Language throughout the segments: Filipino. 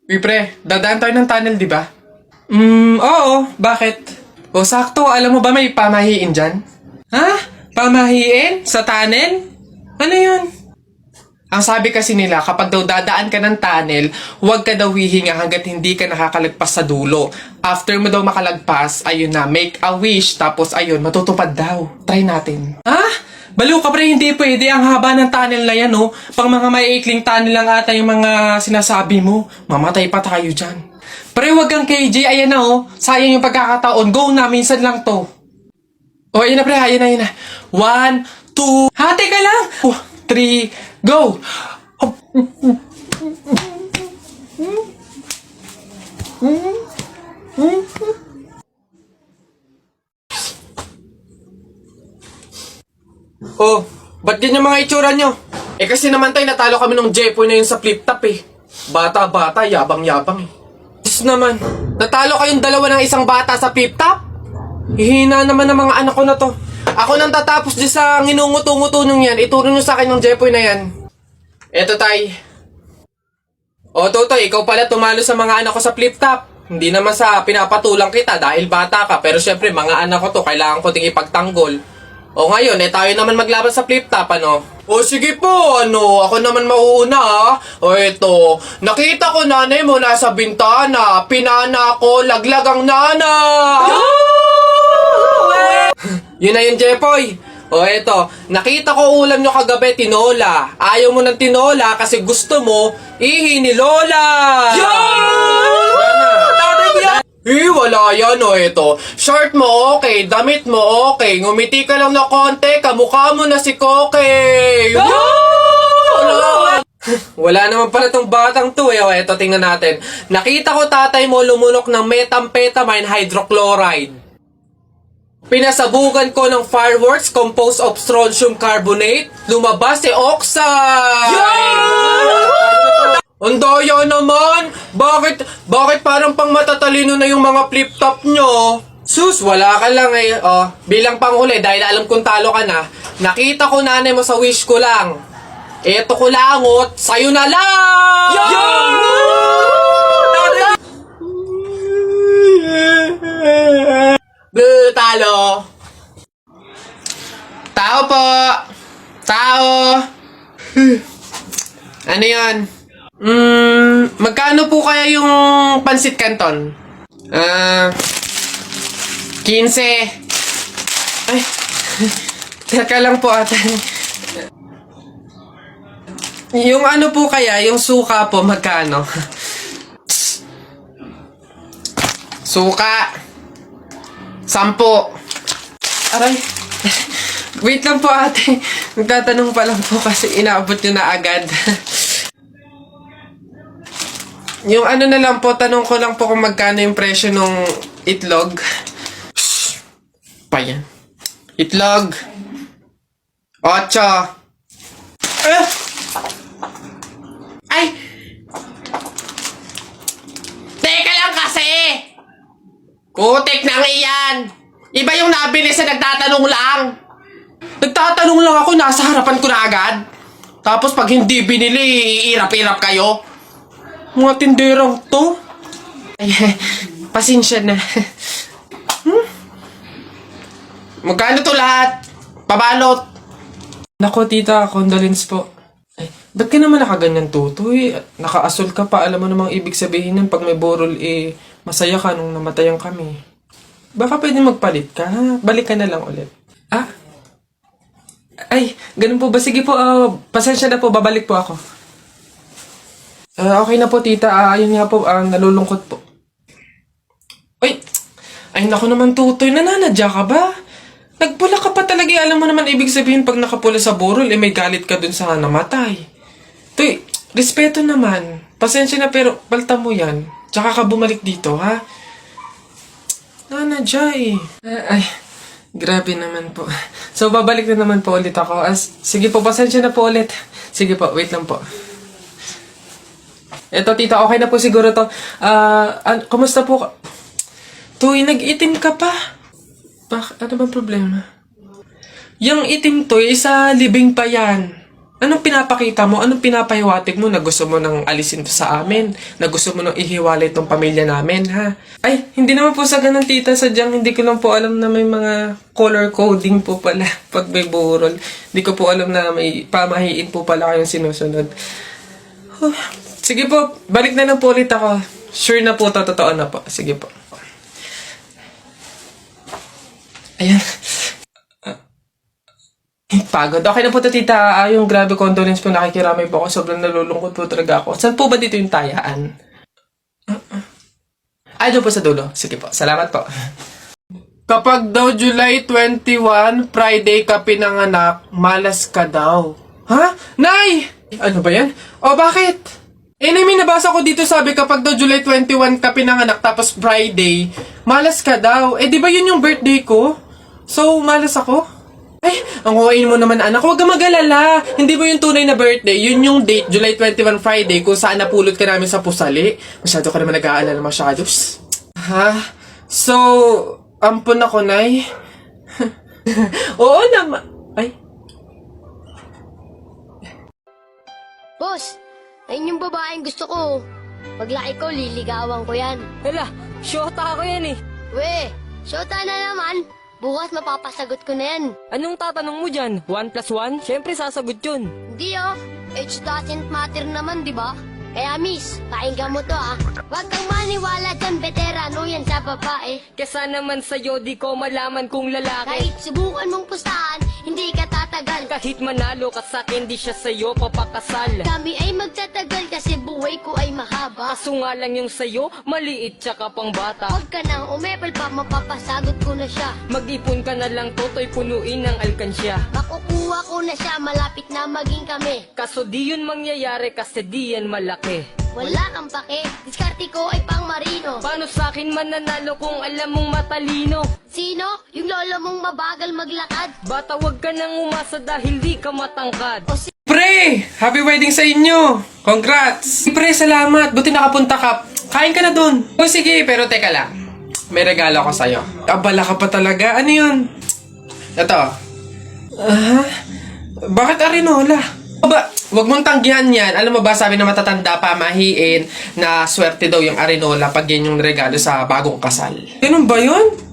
Uy, pre, dadaan tayo ng tunnel, di ba? Oo. Bakit? O, sakto. Alam mo ba may pamahiin dyan? Ha? Pamahiin? Sa tunnel? Ano yun? Ang sabi kasi nila, kapag daw dadaan ka ng tunnel, huwag ka daw hihinga hanggat hindi ka nakakalagpas sa dulo. After mo daw makalagpas, ayun na, make a wish, tapos ayun, matutupad daw. Try natin. Ha? Baliw ka pre, hindi pwede. Ang haba ng tunnel na yan, oh. Pang mga maiikling tunnel lang ata yung mga sinasabi mo. Mamatay pa tayo dyan. Pre, wag kang KJ, ayan na, oh. Sayang yung pagkakataon. Go na, minsan lang to. Oh, ayun na pre, ayun na, ayun na. 1, 2, hati ka lang! 3, go! Oh, ba't ganyan mga itsura nyo? Eh kasi naman tayo natalo kami nung Jepoy na yun sa flip top eh. Bata-bata, yabang-yabang eh. Diyos naman, natalo kayong dalawa ng isang bata sa flip top? Hihina naman ng mga anak ko na to. Ako nang tatapos dyan sa nginunguto-nguto nyo yan. Ituro nyo sa akin yung Jepoy na yan. Eto tay. O Totoy, ikaw pala tumalo sa mga anak ko sa flip top. Hindi naman sa pinapatulang kita dahil bata ka. Pero syempre mga anak ko to, kailangan ko ting ipagtanggol. O ngayon, tayo naman maglaban sa flip top, ano? O sige po, ako naman mauuna ha. O eto, nakita ko nanay mo nasa bintana. Pinana ko, laglag ang nana. Yun na yun, Jepoy. O eto, nakita ko ulam nyo kagabi, tinola. Ayaw mo ng tinola kasi gusto mo ihi ni Lola. Wala yan o eto. Short mo okay, damit mo okay. Ngumiti ka lang na konti, kamukha mo na si Koke. Wala naman pala tong batang to eh. O eto, tingnan natin. Nakita ko tatay mo lumunok ng methamphetamine hydrochloride. Pinasabugan ko ng fireworks composed of strontium carbonate. Lumabas si oxide! Ang daya naman! Bakit parang pang matatalino na yung mga flip-top nyo? Sus, wala ka lang eh. Oh, bilang panghuli, dahil alam kong talo ka na, nakita ko nanay mo sa wish ko lang. Eto ko langot, sa'yo na lang! Talo! Tao po! Tao! Ano yan? Magkano po kaya yung pansit canton? 15. Ay, teka lang po ate. Yung ano po kaya, yung suka po, magkano? Suka. 10. Aray. Wait lang po ate. Magtatanong pa lang po kasi inaabot nyo na agad. Yung ano na lang po, tanong ko lang po kung magkano yung presyo nung itlog. Shhh! Pa yan. Itlog. 8. Ay! Teka lang kasi! Putik nang iyan! Iba yung nabili sa nagtatanong lang. Nagtatanong lang ako, nasa harapan ko na agad. Tapos pag hindi binili, iirap-irap kayo. Mga tinderang to. Ay, pasensya na. Magkano to lahat? Pabalot. Nako tita, condolence po. Ay, ba't ka naman nakaganyan tutoy? Nakaasol ka pa, alam mo namang ibig sabihin nun pag may borol masaya ka nung namatayan kami. Baka pwede magpalit ka, ha? Balik ka na lang ulit. Ah? Ay, ganun po ba? Sige po, pasensya na po, babalik po ako. Okay na po, tita. Ayun nga po, nalulungkot po. Ay, naku naman, tutoy. Nananadya ka ba? Nagpula ka pa talaga. Alam mo naman ibig sabihin pag nakapula sa burol, may galit ka dun sa namatay. Tuy, respeto naman. Pasensya na pero palta mo yan. Tsaka ka bumalik dito, ha? Nanadya eh. Ay, grabe naman po. So, babalik na naman po ulit ako. Sige po, pasensya na po ulit. Sige po, wait lang po. Eto, tita, okay na po siguro to. Kumusta po? Tuy, nag-itim ka pa. Ano bang problema? Yung itim to, sa libing pa yan. Anong pinapakita mo? Anong pinapahiwatig mo na gusto mo nang alisin to sa amin? Na gusto mo nang ihiwalay tong pamilya namin, ha? Ay, hindi naman po sa ganun, tita. Sadyang hindi ko lang po alam na may mga color coding po pala pag may burol. Hindi ko po alam na may pamahiin po pala kayong sinusunod. Huh. Sige po, balik na lang po ulit ako. Sure na po, totoo na po. Sige po. Ayan. Pagod. Okay na po to, tita. Yung grabe condolence po, nakikiramay po ako. Sobrang nalulungkot po talaga ako. Saan po ba dito yung tayaan? Ay, doon po sa dulo. Sige po. Salamat po. Kapag daw July 21, Friday ka pinanganak, malas ka daw. Ha? Nay! Ano ba yan? O, bakit? May nabasa ko dito, sabi kapag daw July 21 ka pinanganak, tapos Friday, malas ka daw. Di ba yun yung birthday ko? So, malas ako? Ay, ang kuwain mo naman, anak. Huwag ka mag-alala. Hindi mo yung tunay na birthday. Yun yung date, July 21 Friday, kung saan napulot ka namin sa pusali. Masyado ka naman nag-aalala masyado. Ha? So, ampun ako, Nay. Oo naman. Ay. Boss, ayun yung babaeng gusto ko. Paglaki ko, liligawan ko yan. Hala, syota ako yan eh. We, syota na naman. Bukas mapapasagot ko na yan. Anong tatanong mo dyan? 1 plus 1? Siyempre sasagot yun. Hindi oh, age doesn't matter naman, di ba? Kaya miss, pakinggan mo to ah. Huwag kang maniwala dyan, veterano yan sa babae. Kesa naman sa'yo, di ko malaman kung lalaki. Kahit subukan mong pustahan, hindi ka tatagal. Kahit manalo ka sa'kin, di siya sa'yo papakasal. Kami ay magtatagal kasi buhay ko ay mahaba. Kaso nga lang yung sa'yo, maliit tsaka pang bata. Huwag ka nang umepal pa, mapapasagot ko na siya. Mag-ipon ka na lang, toto'y punuin ng alkansya. Makukuha ko na siya, malapit na maging kami. Kaso di yun mangyayari kasi di yan malaki. Wala kang pake, diskarte ko ay pang marino. Paano sa'kin mananalo kung alam mong matalino? Sino? Yung lolo mong mabagal maglakad? Bata, wag ka nang umasa dahil di ka matangkad. O Pre! Happy wedding sa inyo! Congrats! Pre, salamat! Buti nakapunta ka. Kain ka na dun. O sige, pero teka lang. May regalo ko sa'yo. Abala ka pa talaga. Ano yun? Ito. Bakit arinola? Aba, wag mong tanggihan yan. Alam mo ba, sabi na matatanda pa, mahiin, na swerte daw yung arinola pag yan yung regalo sa bagong kasal. Ganun ba yun?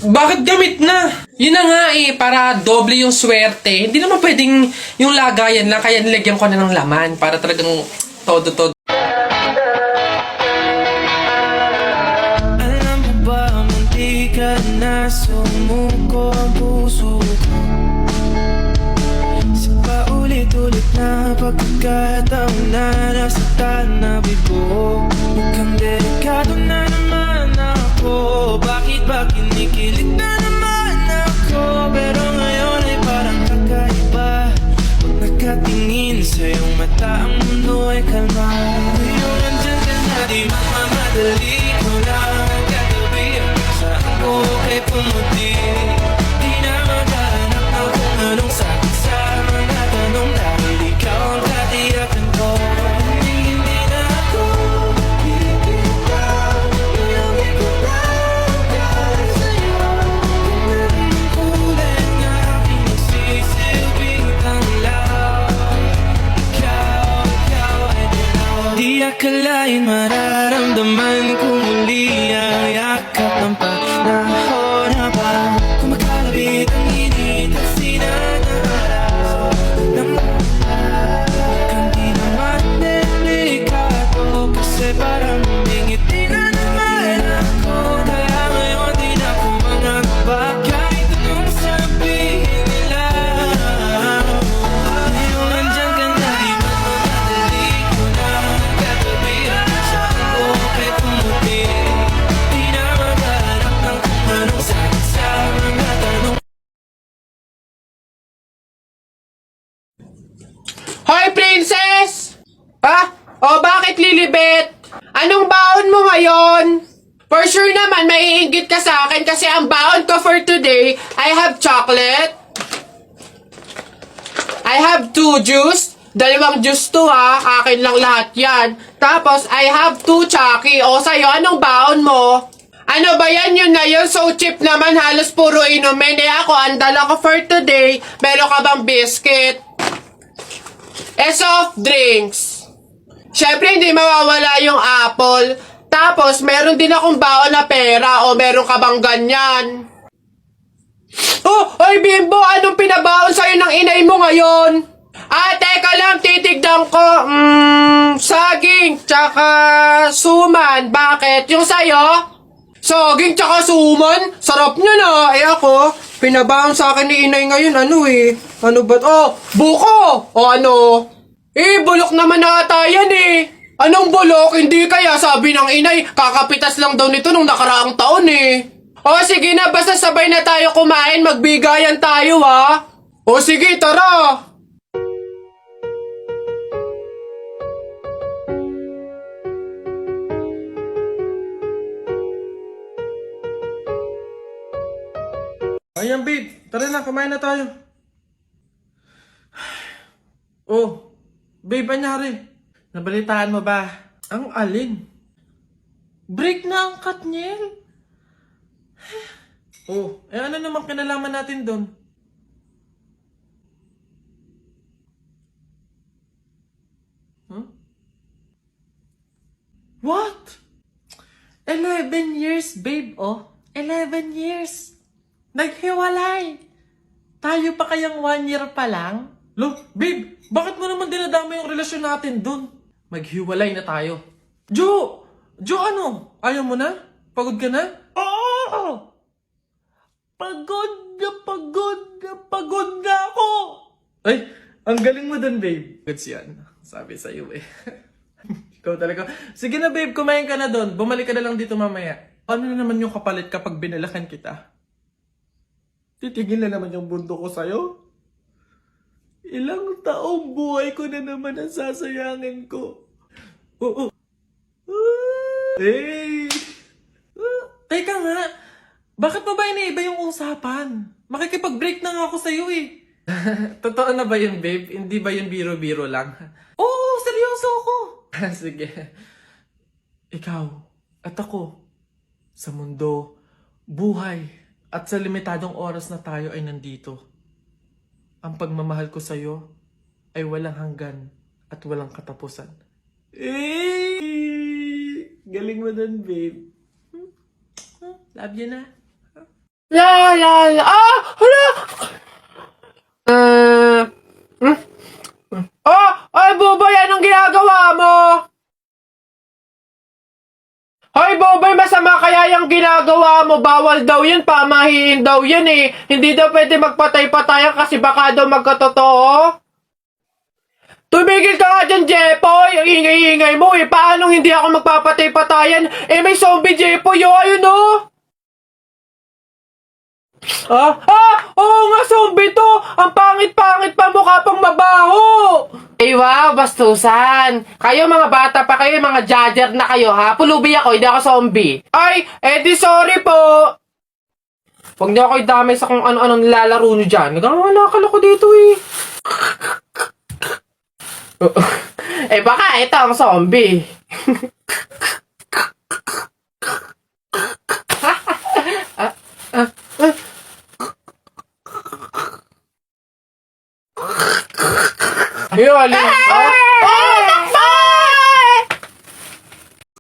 Bakit gamit na? Yun na nga para doble yung swerte. Hindi naman pwedeng yung lagayan lang, kaya nilagyan ko na ng laman para talagang todo-todo. Alam mo ba, munti ka na sumuko ang puso ko. Sa paulit-ulit na pagkakataon na nasaktan na bigo. Mukhang delikado na naman ako. Bakit ba kinikilig na naman ako? Pero ngayon ay parang kakaiba. Pag nakatingin sa iyong mata, ang mundo ay kalma. Ngayon andyan ka na, di mamamadali ko lang ang katabi. Saan ko kay pumuti? Di na maghanap na kung anong sabi sa mga tanong. Dahil ikaw ang katiyakan ko. Hindi na ako bibitaw. Ilang ko lang dahil sa'yo. Kung meron ang kulay na aking nagsisilbing tanglaw. Ikaw ay dilaw. Di akalain mararamdaman ko muli ang yakap ng panahon habang kumakalapit ang init at sinanaraw ng kang di naman delikado kasi parang humingiti na naman ako. Kaya ngayon di na ako mangamba kahit anong sabihin nila. Ngayon andyan ka na, di mamamadali ko na katabi. Saan ko kay pumuti? Di na maghanap ng kung anong sagot sa mga tanong. Hoy, princess! O bakit, Lilibet? Anong baon mo ngayon? For sure naman, maiinggit ka sa akin kasi ang baon ko for today, I have chocolate. I have 2 juice. 2 juice to ha. Akin lang lahat yan. Tapos, I have 2 Chucky. O sa'yo, anong baon mo? Ano ba yan yun na yun? So cheap naman, halos puro inumin. Eh ako, ang dala ko for today, meron ka bang biscuit? Soft drinks. Siyempre, hindi mawawala yung apple. Tapos, meron din akong baon na pera o meron ka bang ganyan? Oh, ay Bimbo, anong pinabaon sa'yo ng inay mo ngayon? Teka lang, titigdan ko. Saging, tsaka suman. Bakit? Yung sa'yo? Saging tsaka suman? Sarap nyo na. Eh ako, pinabaon sa akin ni inay ngayon, Ano ba? Oh, buko! O ano? Bulok naman na ata yan Anong bulok? Hindi kaya sabi ng inay, kakapitas lang daw nito nung nakaraang taon O sige na, basta sabay na tayo kumain, magbigayan tayo O sige, tara! Ayan babe, tara na, kumain na tayo. Oh, babe, anyari? Nabalitaan mo ba? Ang alin? Break na ang Katniel? Oh, ano naman kinalaman natin doon? Huh? What? 11 years, babe, 11 years. Naghiwalay. Tayo pa kayang 1 year pa lang? Lo, babe, bakit mo naman dinadama yung relasyon natin dun? Maghiwalay na tayo. Jo, ano? Ayaw mo na? Pagod ka na? Oo! Pagod na ako! Ay, ang galing mo dun, babe. Goods yan. Sabi sa'yo Ikaw talaga. Sige na, babe, kumain ka na dun. Bumalik ka na lang dito mamaya. Ano na naman yung kapalit kapag binalakan kita? Titigil na naman yung bundo ko sa'yo? Ilang taong buhay ko na naman ang sasayangin ko. Oo. Hey! Teka nga, bakit mo ba iniiba yung usapan? Makikipag-break na nga ako sa'yo Totoo na ba yun, babe? Hindi ba yun biro-biro lang? Oo, seryoso ako. Sige. Ikaw at ako, sa mundo, buhay, at sa limitadong oras na tayo ay nandito. Ang pagmamahal ko sa'yo ay walang hanggan at walang katapusan. Galing mo dun, babe. Love you na. La. Hala! Ay, Bobay, anong ginagawa mo? Hoy, Bobay, masama kaya yung ginagawa mo. Bawal daw yun, pamahiin daw yun Hindi daw pwede magpatay-patayan kasi baka daw magkatotoo. Tumigil ka nga dyan, Jepoy! Ang ingay-ingay mo Paano hindi ako magpapatay-patayan? May zombie, Jepoy, ayun Oo nga, zombie to! Ang pangit-pangit pa, mukha pang mabaho! Wow, bastusan! Kayo mga bata pa kayo, mga judger na kayo Pulubi ako, hindi ako zombie. Ay, di sorry po! Huwag niyo ako idamay sa kung ano-anong nilalaro niyo dyan. Nagkakalakal ako dito baka ito ang zombie. Ayun,